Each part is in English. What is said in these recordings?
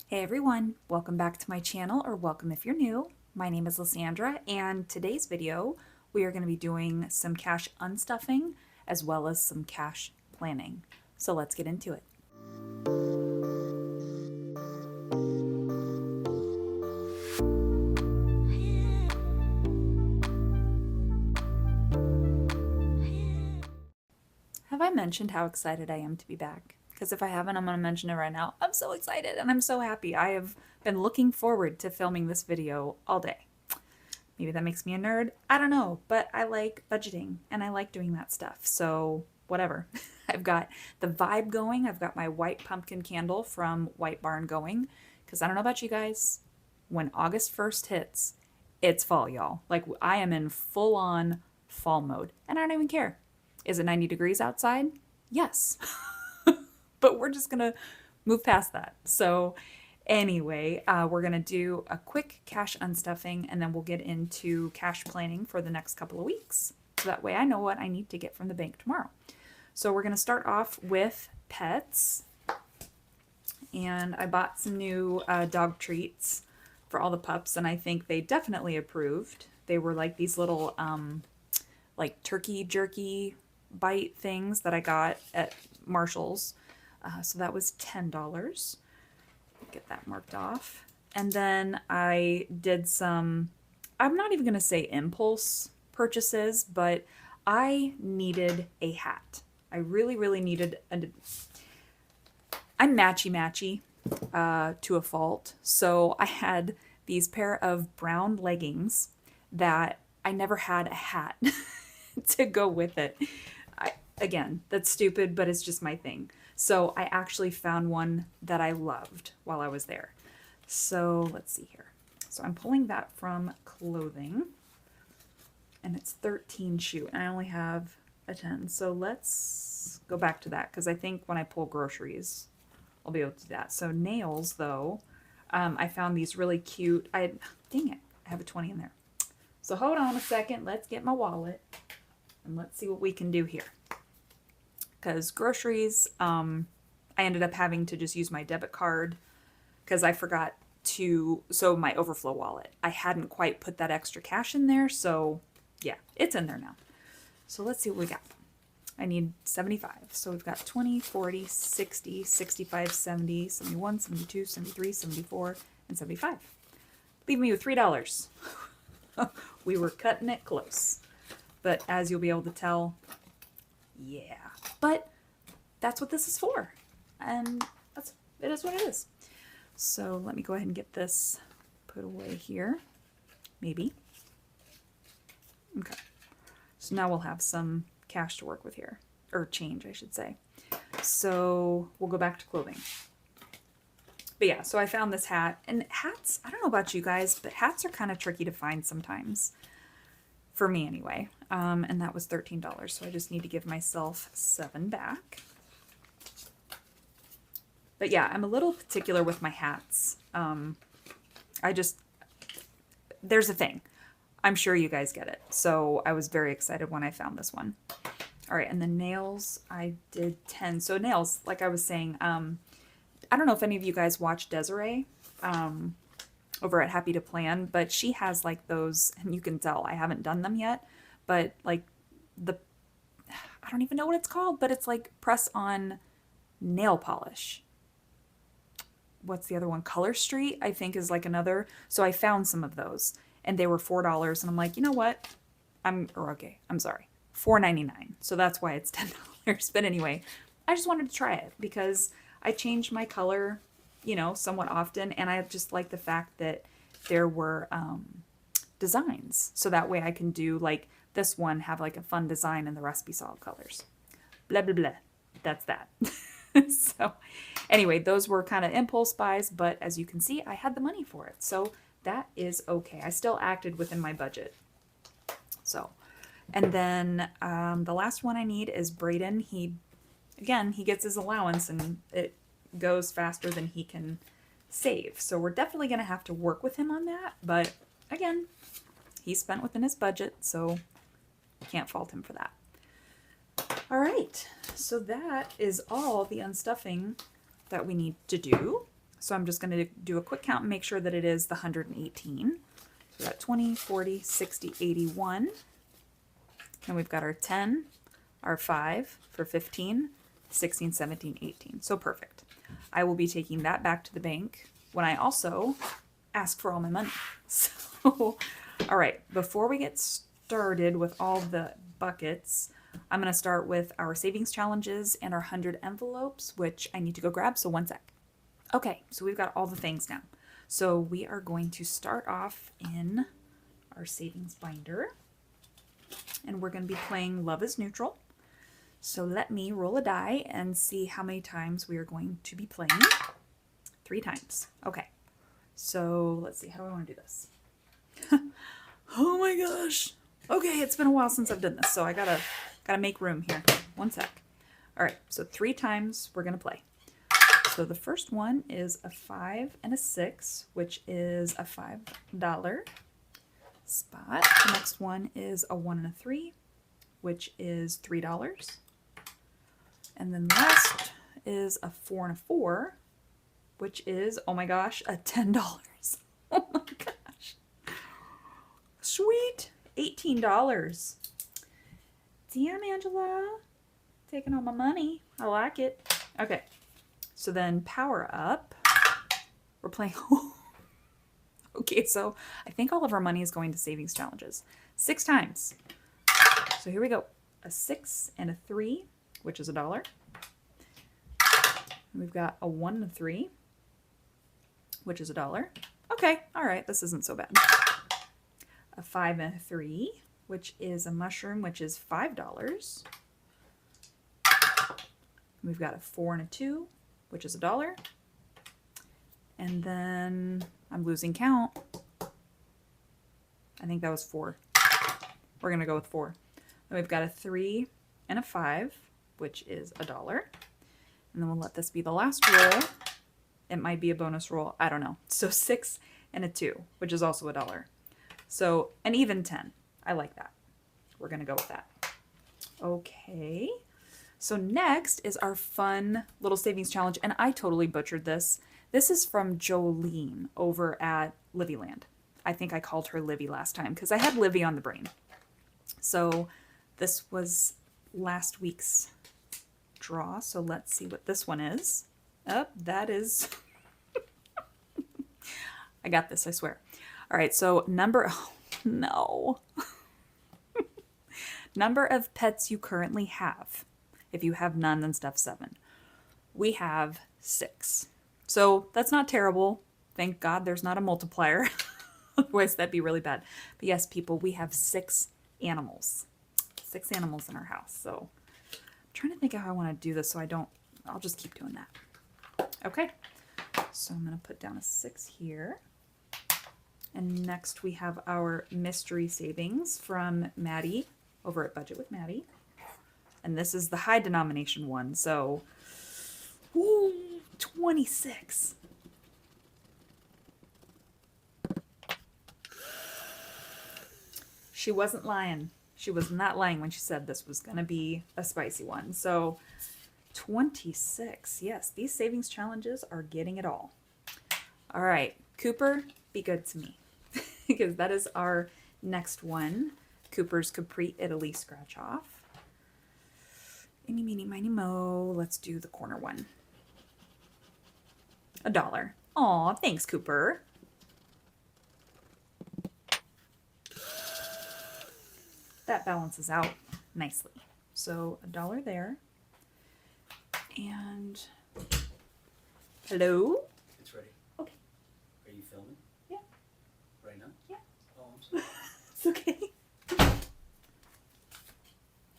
Hey everyone, welcome back to my channel, or welcome if you're new. My name is Lysandra, and today's video we are going to be doing some cash unstuffing as well as some cash planning. So let's get into it. Have I mentioned how excited I am to be back? Because if I haven't, I'm going to mention it right now. I'm so excited and I'm so happy. I have been looking forward to filming this video all day. Maybe that makes me a nerd. I don't know, but I like budgeting and I like doing that stuff. So whatever. I've got the vibe going. I've got my white pumpkin candle from White Barn going. Because I don't know about you guys, when August 1st hits, it's fall, y'all. Like, I am in full on fall mode and I don't even care. Is it 90 degrees outside? Yes. But we're just going to move past that. So anyway, we're going to do a quick cash unstuffing and then we'll get into cash planning for the next couple of weeks. So that way I know what I need to get from the bank tomorrow. So we're going to start off with pets. And I bought some new dog treats for all the pups, and I think they definitely approved. They were like these little like turkey jerky bite things that I got at Marshall's. So that was $10. Get that marked off. And then I did some, I'm not even going to say impulse purchases, but I needed a hat. I really needed I'm matchy to a fault. So I had these pair of brown leggings that I never had a hat to go with it. Again, that's stupid, but it's just my thing. So I actually found one that I loved while I was there. So let's see here. So I'm pulling that from clothing, and it's 13 shoe, and I only have a 10. So let's go back to that, because I think when I pull groceries, I'll be able to do that. So nails, though, I found these really cute. Dang it, I have a 20 in there. So hold on a second. Let's get my wallet, and let's see what we can do here. Because groceries, I ended up having to just use my debit card because I forgot to, so my overflow wallet, I hadn't quite put that extra cash in there. So yeah, it's in there now. So let's see what we got. I need 75. So we've got 20, 40, 60, 65, 70, 71, 72, 73, 74, and 75. Leave me with $3. We were cutting it close. But as you'll be able to tell, yeah. But that's what this is for. And it is what it is. So let me go ahead and get this put away here. Maybe. Okay. So now we'll have some cash to work with here. Or change, I should say. So we'll go back to clothing. But yeah, so I found this hat. And hats, I don't know about you guys, but hats are kind of tricky to find sometimes. For me anyway. And that was $13. So I just need to give myself 7 back. But yeah, I'm a little particular with my hats. There's a thing. I'm sure you guys get it. So I was very excited when I found this one. All right, and the nails, I did 10. So nails, like I was saying, I don't know if any of you guys watch Desiree over at Happy to Plan, but she has like those, and you can tell I haven't done them yet, but like I don't even know what it's called, but it's like press on nail polish. What's the other one? Color Street, I think, is like another. So I found some of those and they were $4, and I'm like, you know what? I'm sorry. $4.99. So that's why it's $10. But anyway, I just wanted to try it because I changed my color, you know, somewhat often, and I just like the fact that there were designs. So that way I can do like this one, have like a fun design, and the rest be solid colors. Blah, blah, blah. That's that. So anyway, those were kind of impulse buys, but as you can see, I had the money for it. So that is okay. I still acted within my budget. So, and then the last one I need is Brayden. He gets his allowance and it goes faster than he can save. So we're definitely going to have to work with him on that. But again, he spent within his budget, so can't fault him for that. All right, so that is all the unstuffing that we need to do. So I'm just going to do a quick count and make sure that it is the 118. So we got 20, 40, 60, 81. And we've got our 10, our 5 for 15, 16, 17, 18. So perfect. I will be taking that back to the bank when I also ask for all my money. So, all right, before we get started with all the buckets, I'm going to start with our savings challenges and our 100 envelopes, which I need to go grab. So one sec. Okay, so we've got all the things now. So we are going to start off in our savings binder. And we're going to be playing Love is Neutral. So let me roll a die and see how many times we are going to be playing. 3 times. Okay. So let's see. How do I want to do this? Oh my gosh. Okay, it's been a while since I've done this, so I gotta make room here. One sec. All right, so 3 times we're going to play. So the first one is a 5 and a 6, which is a $5 spot. The next one is a 1 and a 3, which is $3. And then the last is a 4 and a 4, which is, oh my gosh, a $10. Oh my gosh. Sweet. $18. Damn, Angela. Taking all my money. I like it. Okay. So then power up. We're playing. Okay, so I think all of our money is going to savings challenges. 6 times. So here we go. A 6 and a 3, which is $1. We've got a 1 and a 3, which is $1. Okay, all right, this isn't so bad. A 5 and a 3, which is a mushroom, which is $5. We've got a 4 and a 2, which is $1. And then I'm losing count. I think that was 4. We're going to go with 4. Then we've got a 3 and a 5, which is $1. And then we'll let this be the last roll. It might be a bonus roll. I don't know. So 6 and a 2, which is also $1. So an even 10. I like that. We're going to go with that. Okay. So next is our fun little savings challenge. And I totally butchered this. This is from Jolene over at Livyland. I think I called her Livy last time because I had Livy on the brain. So this was last week's draw. So let's see what this one is. Oh, that is... I got this, I swear. All right, so number... Oh, no. Number of pets you currently have. If you have none, then stuff 7. We have 6. So that's not terrible. Thank God there's not a multiplier. Otherwise, that'd be really bad. But yes, people, we have 6 animals. 6 animals in our house. So I'm trying to think of how I want to do this so I'll just keep doing that. Okay. So I'm going to put down a 6 here. And next we have our mystery savings from Maddie over at BudgetwithMaddie. And this is the high denomination one. So, ooh, 26. She wasn't lying. She was not lying when she said this was going to be a spicy one. So 26. Yes, these savings challenges are getting it all. All right, Cooper, be good to me. Because that is our next one. Cooper's Capri Italy scratch off. Eeny, meeny, miny, mo. Let's do the corner one. $1. Aw, thanks, Cooper. That balances out nicely. So $1 there. And hello? It's ready. Okay. Are you filming? Yeah. Right now? Yeah. Oh, I'm sorry. It's okay.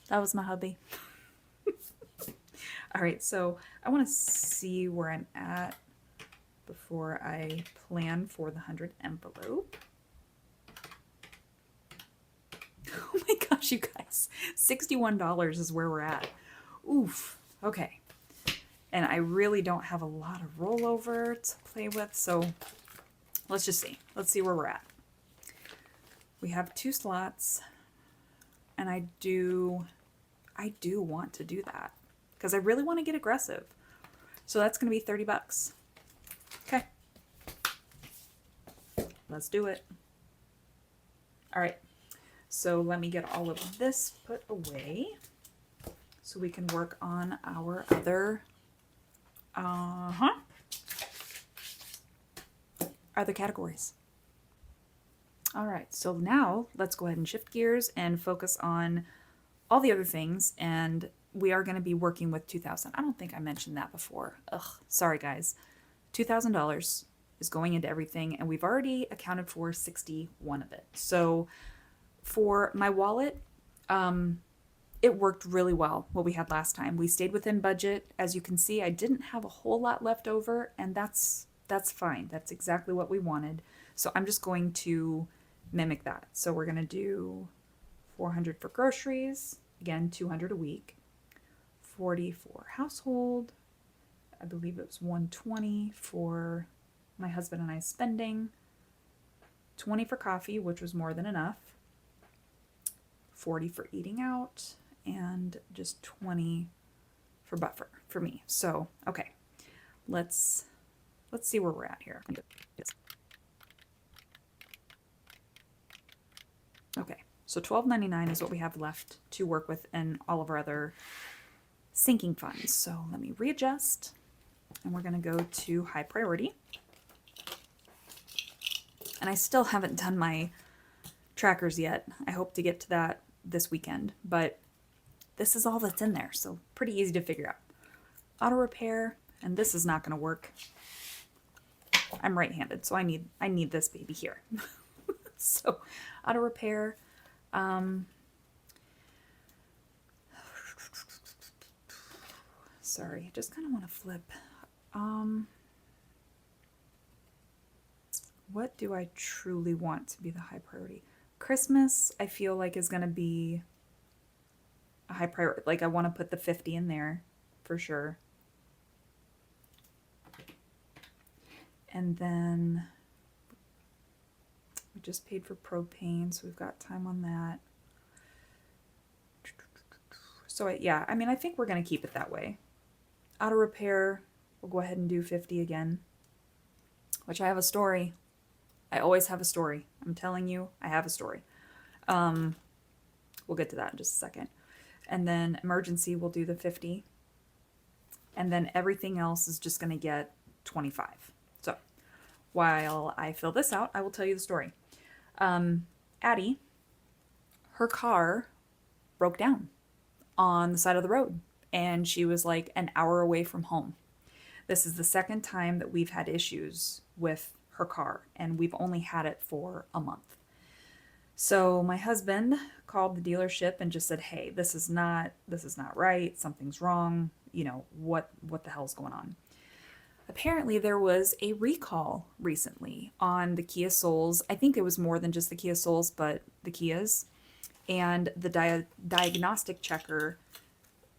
That was my hubby. All right, so I want to see where I'm at before I plan for the 100 envelope. Oh my gosh, you guys. $61 is where we're at. Oof. Okay. And I really don't have a lot of rollover to play with, so let's just see. Let's see where we're at. We have 2 slots, and I do want to do that because I really want to get aggressive. So that's going to be $30. Okay. Let's do it. All right. So let me get all of this put away so we can work on our other, other categories. All right. So now let's go ahead and shift gears and focus on all the other things. And we are going to be working with $2,000. I don't think I mentioned that before. Ugh, sorry guys. $2,000 is going into everything, and we've already accounted for 61 of it. So for my wallet, it worked really well what we had last time. We stayed within budget. As you can see, I didn't have a whole lot left over, and that's fine. That's exactly what we wanted. So I'm just going to mimic that. So we're going to do 400 for groceries, again 200 a week, 40 for household. I believe it was 120 for my husband and I spending, 20 for coffee, which was more than enough, 40 for eating out, and just 20 for buffer for me. So, okay, let's see where we're at here. Okay, so $12.99 is what we have left to work with in all of our other sinking funds. So let me readjust, and we're going to go to high priority. And I still haven't done my trackers yet. I hope to get to that this weekend, but this is all that's in there, so pretty easy to figure out. Auto repair, and this is not going to work. I'm right-handed, so I need this baby here. So auto repair, sorry, just kind of want to flip. What do I truly want to be the high priority? Christmas, I feel like, is going to be a high priority. Like, I want to put the 50 in there for sure. And then we just paid for propane, so we've got time on that. So yeah, I mean, I think we're going to keep it that way. Auto repair, we'll go ahead and do 50 again, which I have a story. I always have a story. I'm telling you, I have a story. We'll get to that in just a second. And then emergency, we'll do the 50. And then everything else is just going to get 25. So while I fill this out, I will tell you the story. Addie, her car broke down on the side of the road, and she was like an hour away from home. This is the second time that we've had issues with her car, and we've only had it for a month. So my husband called the dealership and just said, hey, this is not right. Something's wrong. You know, what the hell's going on? Apparently there was a recall recently on the Kia Souls. I think it was more than just the Kia Souls, but the Kias. And the diagnostic checker,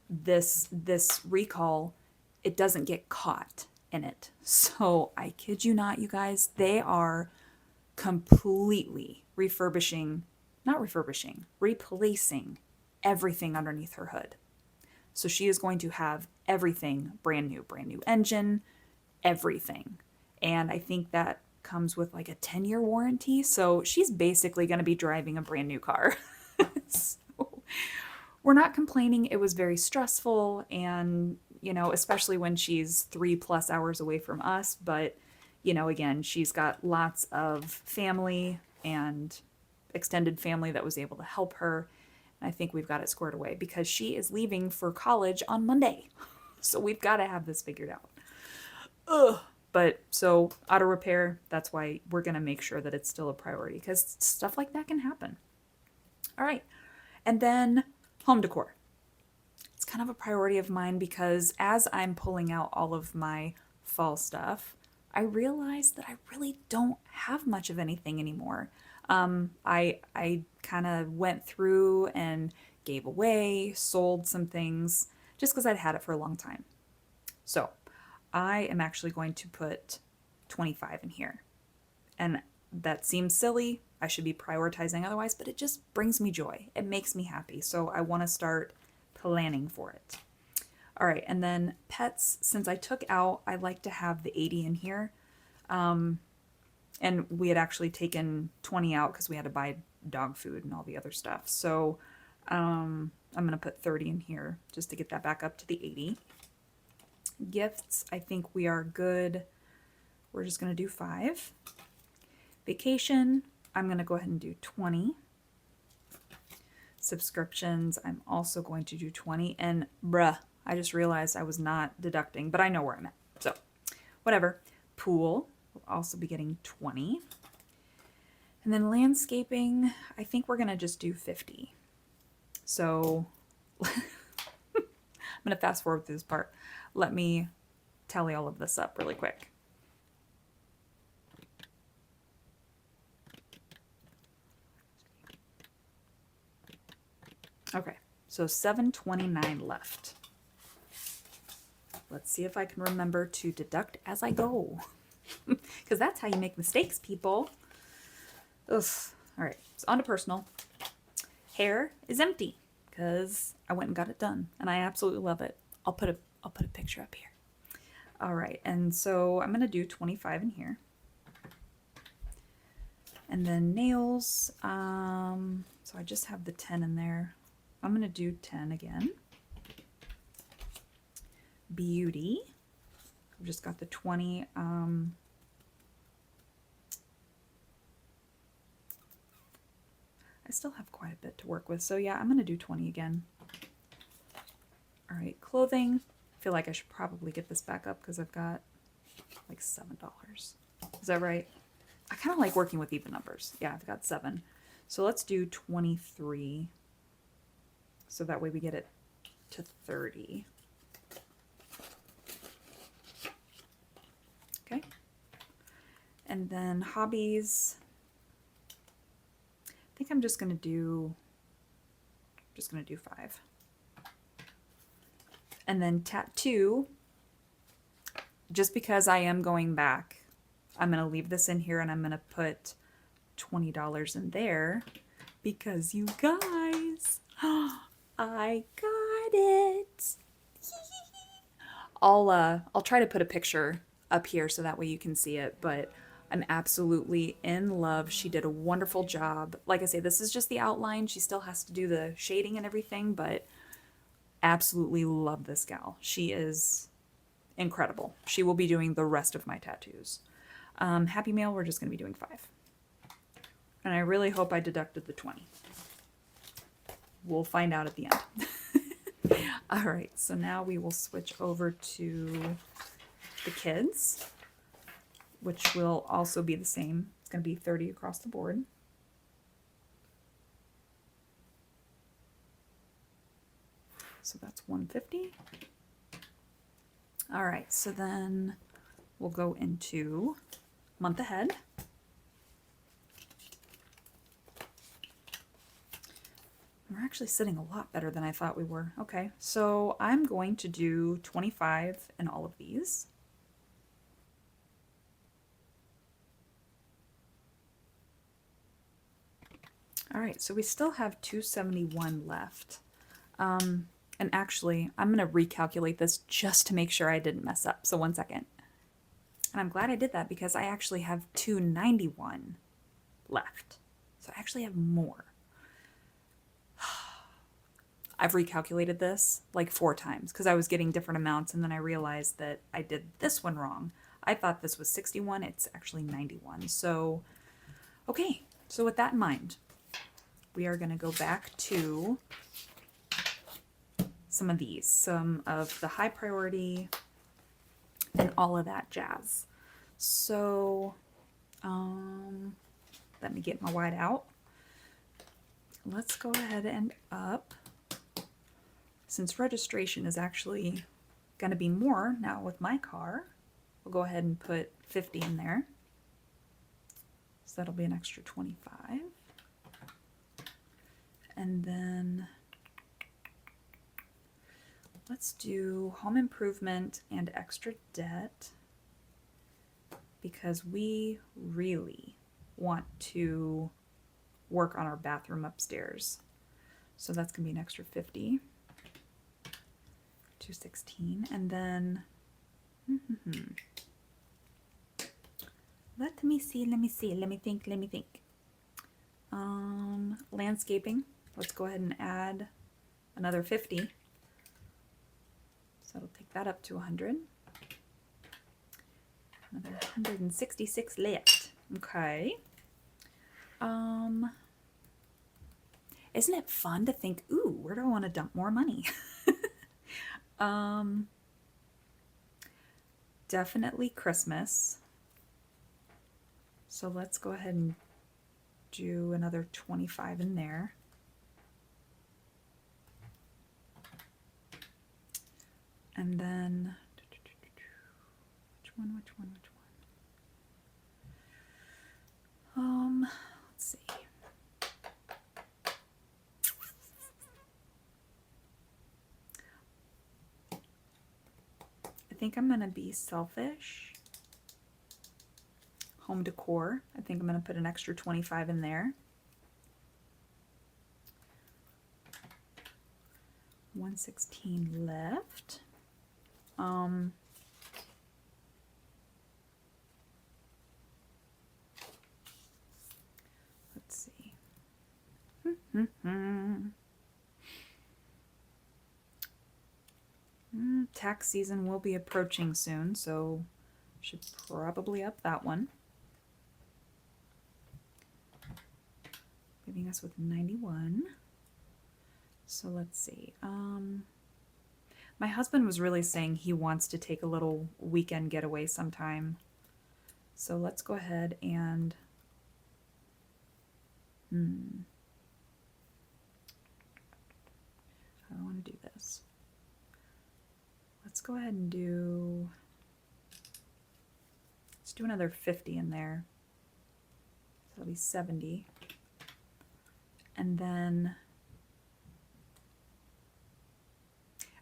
this recall, it doesn't get caught in it. So I kid you not, you guys, they are completely replacing everything underneath her hood. So she is going to have everything brand new engine, everything. And I think that comes with like a 10-year warranty. So she's basically going to be driving a brand new car. So we're not complaining. It was very stressful, and you know, especially when she's 3+ hours away from us. But you know, again, she's got lots of family and extended family that was able to help her. And I think we've got it squared away because she is leaving for college on Monday. So we've got to have this figured out. Ugh. But so auto repair, that's why we're going to make sure that it's still a priority, because stuff like that can happen. All right. And then home decor. It's kind of a priority of mine because as I'm pulling out all of my fall stuff, I realized that I really don't have much of anything anymore. I kind of went through and gave away, sold some things just because I'd had it for a long time. So I am actually going to put 25 in here. And that seems silly. I should be prioritizing otherwise, but it just brings me joy. It makes me happy. So I want to start planning for it. All right. And then pets, since I took out, I like to have the 80 in here. And we had actually taken 20 out because we had to buy dog food and all the other stuff. So I'm going to put 30 in here just to get that back up to the 80. Gifts, I think we are good. We're just going to do 5. Vacation, I'm going to go ahead and do 20. Subscriptions, I'm also going to do 20. And bruh, I just realized I was not deducting, but I know where I'm at. So whatever. Pool will also be getting 20. And then landscaping, I think we're going to just do 50. So I'm going to fast forward through this part. Let me tally all of this up really quick. Okay, so $7.29 left. Let's see if I can remember to deduct as I go. Because that's how you make mistakes, people. Ugh. All right, so on to personal. Hair is empty because I went and got it done, and I absolutely love it. I'll put a picture up here. All right, and so I'm gonna do 25 in here, and then nails. So I just have the 10 in there. I'm gonna do 10 again. Beauty. I've just got the 20. I still have quite a bit to work with, so yeah, I'm gonna do 20 again. All right, clothing. I feel like I should probably get this back up because I've got like $7. Is that right? I kind of like working with even numbers. Yeah, I've got 7. So let's do 23. So that way we get it to 30. Okay. And then hobbies. I think I'm just going to do 5. And then tattoo, just because I am going back, I'm going to leave this in here and I'm going to put $20 in there because you guys, I got it. I'll try to put a picture up here so that way you can see it, but I'm absolutely in love. She did a wonderful job. Like I say, this is just the outline. She still has to do the shading and everything, but absolutely love this gal. She is incredible. She will be doing the rest of my tattoos. Happy Mail, we're just going to be doing 5. And I really hope I deducted the 20. We'll find out at the end. All right, so now we will switch over to the kids, which will also be the same. It's going to be 30 across the board. So that's 150. All right, so then we'll go into month ahead. We're actually sitting a lot better than I thought we were. Okay, so I'm going to do 25 in all of these. All right, so we still have 271 left. And actually, I'm going to recalculate this just to make sure I didn't mess up. So 1 second. And I'm glad I did that because I actually have 291 left. So I actually have more. I've recalculated this like 4 times because I was getting different amounts and then I realized that I did this one wrong. I thought this was 61. It's actually 91. So, okay. So with that in mind, we are going to go back to some of these, some of the high priority and all of that jazz. So let me get my white out. Let's go ahead and up. Since registration is actually going to be more now with my car, we'll go ahead and put 50 in there. So that'll be an extra 25. And then let's do home improvement and extra debt because we really want to work on our bathroom upstairs. So that's going to be an extra 50. 216. And then Let me see, let me see, let me think, let me think. Landscaping. Let's go ahead and add another 50. So it'll take that up to 100. Another 166 left. Okay. Isn't it fun to think, ooh, where do I want to dump more money? Definitely Christmas. So let's go ahead and do another 25 in there. And then, which one? Let's see. I think I'm going to be selfish. Home decor. I think I'm going to put an extra 25 in there. 116 left. Let's see. Tax season will be approaching soon, so should probably up that one. Leaving us with 91. So let's see. My husband was really saying he wants to take a little weekend getaway sometime. So let's go ahead and how do I want to do this? Let's go ahead and let's do another 50 in there. So that'll be 70. And then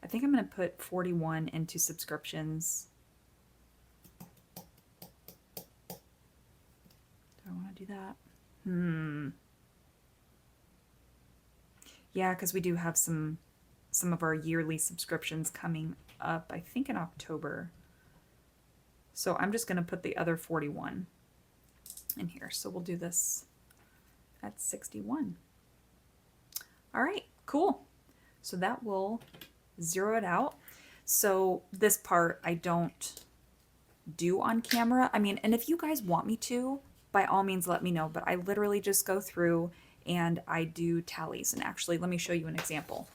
I think I'm going to put 41 into subscriptions. Do I want to do that? Yeah, because we do have some of our yearly subscriptions coming up, I think in October. So I'm just going to put the other 41 in here. So we'll do this at 61. All right, cool. So that will zero it out. So this part I don't do on camera. I mean, and if you guys want me to, by all means let me know, but I literally just go through and I do tallies. And actually, let me show you an example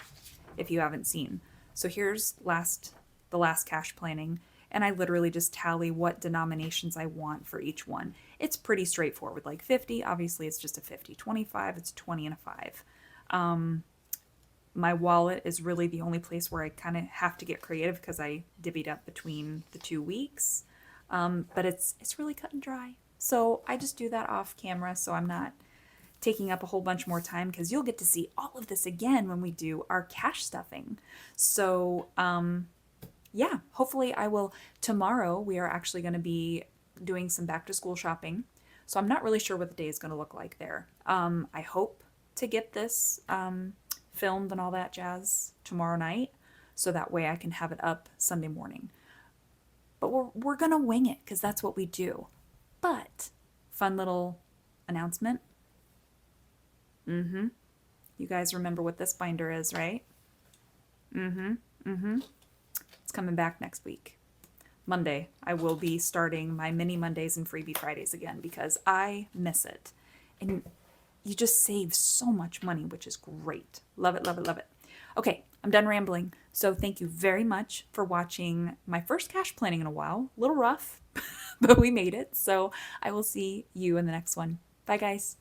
if you haven't seen. So here's the last cash planning, and I literally just tally what denominations I want for each one. It's pretty straightforward. Like 50, obviously it's just a 50. 25, it's a 20 and a 5. My wallet is really the only place where I kind of have to get creative because I divvied up between the 2 weeks. But it's really cut and dry. So I just do that off camera, so I'm not taking up a whole bunch more time, because you'll get to see all of this again when we do our cash stuffing. So yeah, hopefully I will. Tomorrow we are actually going to be doing some back to school shopping. So I'm not really sure what the day is going to look like there. I hope to get this filmed and all that jazz tomorrow night, so that way I can have it up Sunday morning. But we're going to wing it, because that's what we do. But fun little announcement. You guys remember what this binder is, right? It's coming back next week. Monday, I will be starting my mini Mondays and freebie Fridays again, because I miss it. And you just save so much money, which is great. Love it, love it, love it. Okay, I'm done rambling. So thank you very much for watching my first cash planning in a while. A little rough, but we made it. So I will see you in the next one. Bye, guys.